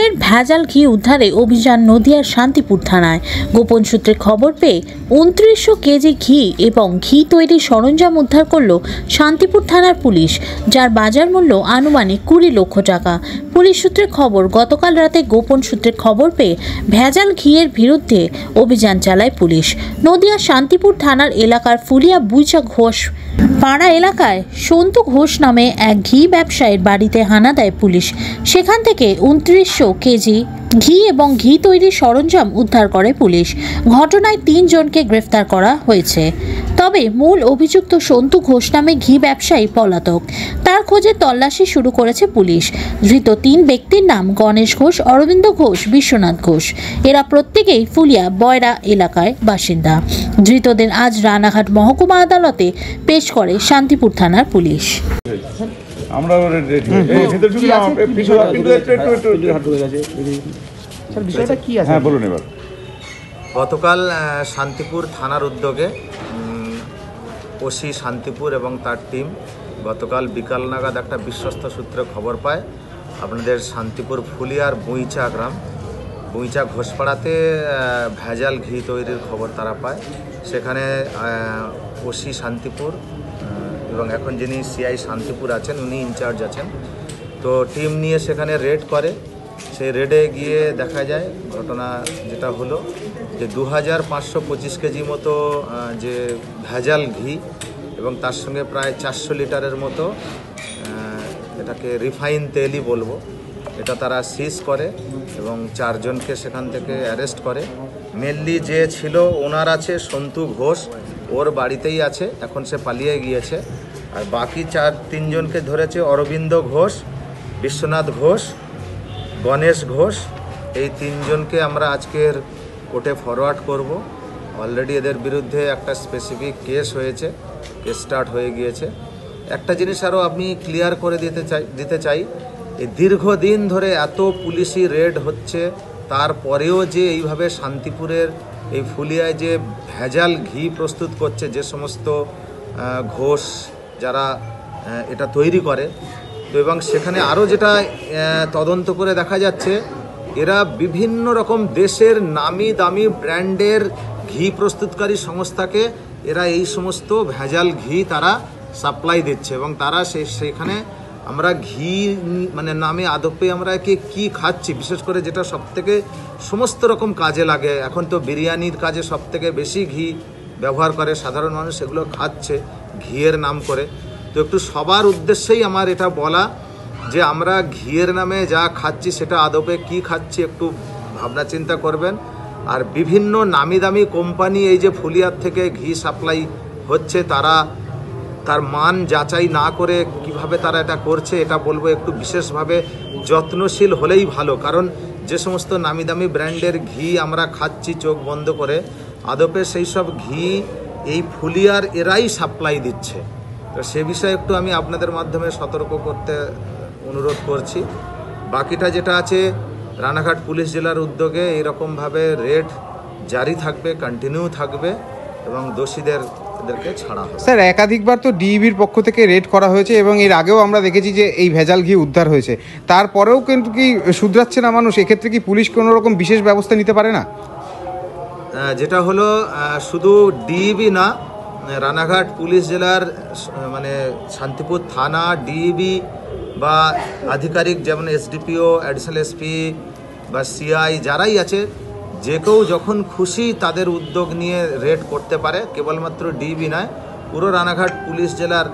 ফের ভেজাল ঘি উদ্ধারে অভিযান নদিয়ার শান্তিপুর থানায়। গোপন সূত্রে খবর পেয়ে 2900 কেজি ঘি এবং ঘি তৈরির সরঞ্জাম উদ্ধার করল শান্তিপুর থানার পুলিশ, যার বাজার মূল্য আনুমানিক 20 লক্ষ টাকা। পুলিশ সূত্রে খবর, গতকাল রাতে গোপন সূত্রে খবর পেয়ে ভেজাল ঘিয়ের বিরুদ্ধে অভিযান চালায় পুলিশ। নদিয়ার শান্তিপুর থানার এলাকার ফুলিয়া বুইচা ঘোষ পাড়া এলাকায় সন্তু ঘোষ নামে এক ঘি ব্যবসায়ীর বাড়িতে হানা দেয় পুলিশ। সেখান থেকে 2900 কেজি ঘি এবং ঘি তৈরির সরঞ্জাম উদ্ধার করে পুলিশ। ঘটনায় 3 জনকে গ্রেফতার করা হয়েছে। তবে মূল অভিযুক্ত সন্তু ঘোষ নামে ঘি ব্যবসায়ী পলাতক। তার খোঁজে তল্লাশি শুরু করেছে পুলিশ। ধৃত 3 ব্যক্তির নাম গণেশ ঘোষ, অরবিন্দ ঘোষ, বিশ্বনাথ ঘোষ। এরা প্রত্যেকেই ফুলিয়া বয়রা এলাকায় বাসিন্দা। ধৃতদের আজ রানাঘাট মহকুমা আদালতে পেশ করে শান্তিপুর থানার পুলিশ। আমরা গতকাল শান্তিপুর থানার উদ্যোগে ওসি শান্তিপুর এবং তার টিম গতকাল বিকাল নাগাদ একটা বিশ্বস্ত সূত্রে খবর পায় আপনাদের শান্তিপুর ফুলিয়ার বুইচা গ্রাম, বুইচা ঘোষপাড়াতে ভেজাল ঘি তৈরির খবর তারা পায়। সেখানে ওসি শান্তিপুর এবং এখন যিনি সিআই শান্তিপুর আছেন উনি ইনচার্জ আছেন, তো টিম নিয়ে সেখানে রেড করে। সেই রেডে গিয়ে দেখা যায় ঘটনা যেটা হলো যে 2525 কেজি মতো যে ভেজাল ঘি এবং তার সঙ্গে প্রায় 400 লিটারের মতো এটাকে রিফাইন তেলই বলবো, এটা তারা সিজ করে এবং 4 জনকে সেখান থেকে অ্যারেস্ট করে। মেনলি যে ছিল ওনার আছে সন্তু ঘোষ, ওর বাড়িতেই আছে, এখন সে পালিয়ে গিয়েছে। আর বাকি 3 জনকে ধরেছে অরবিন্দ ঘোষ, বিশ্বনাথ ঘোষ, গণেশ ঘোষ। এই 3 জনকে আমরা আজকের কোর্টে ফরওয়ার্ড করব। অলরেডি এদের বিরুদ্ধে একটা স্পেসিফিক কেস হয়েছে, কেস স্টার্ট হয়ে গিয়েছে। একটা জিনিস আরও আমি ক্লিয়ার করে দিতে চাই, এই দীর্ঘদিন ধরে এত পুলিশি রেড হচ্ছে, তারপরেও যে এইভাবে শান্তিপুরের এই ফুলিয়ায় যে ভেজাল ঘি প্রস্তুত করছে যে সমস্ত ঘোষ যারা এটা তৈরি করে, তো এবং সেখানে আরও যেটা তদন্ত করে দেখা যাচ্ছে এরা বিভিন্ন রকম দেশের নামি দামি ব্র্যান্ডের ঘি প্রস্তুতকারী সংস্থাকে এরা এই সমস্ত ভেজাল ঘি তারা সাপ্লাই দিচ্ছে এবং তারা সেখানে আমরা ঘি মানে নামে আদপে আমরা কি খাচ্ছি, বিশেষ করে যেটা সবথেকে সমস্ত রকম কাজে লাগে, এখন তো বিরিয়ানির কাজে সবথেকে বেশি ঘি ব্যবহার করে সাধারণ মানুষ, সেগুলো খাচ্ছে ঘিয়ের নাম করে। তো একটু সবার উদ্দেশ্যেই আমার এটা বলা যে আমরা ঘিয়ের নামে যা খাচ্ছি সেটা আদপে কি খাচ্ছি একটু ভাবনা চিন্তা করবেন। আর বিভিন্ন নামি দামি কোম্পানি এই যে ফুলিয়ার থেকে ঘি সাপ্লাই হচ্ছে, তার মান যাচাই না করে কিভাবে তারা এটা করছে, এটা বলবো একটু বিশেষভাবে যত্নশীল হলেই ভালো। কারণ যে সমস্ত নামি দামি ব্র্যান্ডের ঘি আমরা খাচ্ছি চোখ বন্ধ করে, আদপে সেই সব ঘি এই ফুলিয়ার এরাই সাপ্লাই দিচ্ছে। তো সে বিষয়ে একটু আমি আপনাদের মাধ্যমে সতর্ক করতে অনুরোধ করছি। বাকিটা যেটা আছে রানাঘাট পুলিশ জেলার উদ্যোগে এইরকমভাবে রেড জারি থাকবে, কন্টিনিউ থাকবে এবং দোষীদেরকে ছাড়া হবে। স্যার, একাধিকবার তো ডিইবির পক্ষ থেকে রেড করা হয়েছে এবং এর আগেও আমরা দেখেছি যে এই ভেজাল ঘি উদ্ধার হয়েছে, তারপরেও কিন্তু কি শুধরাচ্ছে না মানুষ? এক্ষেত্রে কি পুলিশ কোনো রকম বিশেষ ব্যবস্থা নিতে পারে না? যেটা হলো শুধু ডিইবি না, রানাঘাট পুলিশ জেলার মানে শান্তিপুর থানা, ডিইবি বা আধিকারিক যেমন এসডিপিও, অ্যাডিশনাল এসপি বা সিআই যারাই আছে, যে কেউ যখন খুশি তাদের উদ্যোগ নিয়ে রেড করতে পারে। কেবলমাত্র ডিইবি নয়, পুরো রানাঘাট পুলিশ জেলার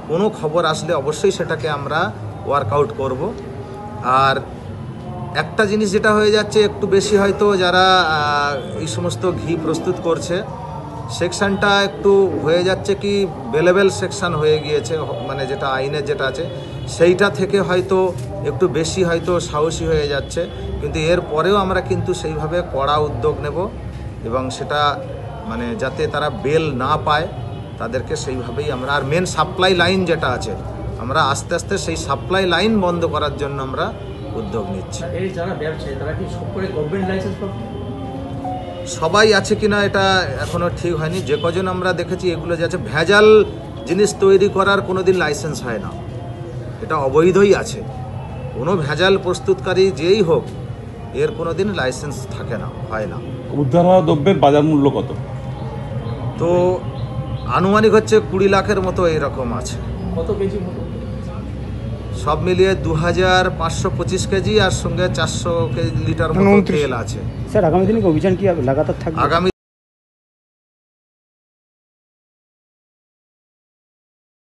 কোনো খবর আসলে অবশ্যই সেটাকে আমরা ওয়ার্কআউট করব। আর একটা জিনিস যেটা হয়ে যাচ্ছে একটু বেশি, হয়তো যারা এই সমস্ত ঘি প্রস্তুত করছে সেকশনটা একটু হয়ে যাচ্ছে কি বেলেবেল সেকশন হয়ে গিয়েছে, মানে যেটা আইনের যেটা আছে সেইটা থেকে হয়তো একটু বেশি হয়তো সাহসী হয়ে যাচ্ছে। কিন্তু এর পরেও আমরা কিন্তু সেইভাবে কড়া উদ্যোগ নেব এবং সেটা মানে যাতে তারা বেল না পায় তাদেরকে সেইভাবেই আমরা, আর মেন সাপ্লাই লাইন যেটা আছে আমরা আস্তে আস্তে সেই সাপ্লাই লাইন বন্ধ করার জন্য আমরা উদ্যোগ নিচ্ছি। এই যারা ব্যবসায়ী তারা কি সব করে গভর্নমেন্ট লাইসেন্স পাবে? সবাই আছে কিনা এটা এখনো ঠিক হয়নি। যে কজন আমরা দেখেছি এগুলো যে আছে ভেজাল জিনিস তৈরি করার কোনোদিন লাইসেন্স হয় না, এটা অবৈধই আছে। কোনো ভেজাল প্রস্তুতকারী যেই হোক এর কোনো দিন লাইসেন্স থাকে না, হয় না। উদ্ধার হওয়া দ্রব্যের বাজার মূল্য কত? তো আনুমানিক হচ্ছে 20 লাখের মতো এইরকম আছে। কত কেজি মতো? সব মিলিয়ে 2525 কেজি আর সঙ্গে 400 লিটার মতো 29 তেল আছে। স্যার আগামী দিনে কি অভিযান কি লাগাতার থাকবে? আগামী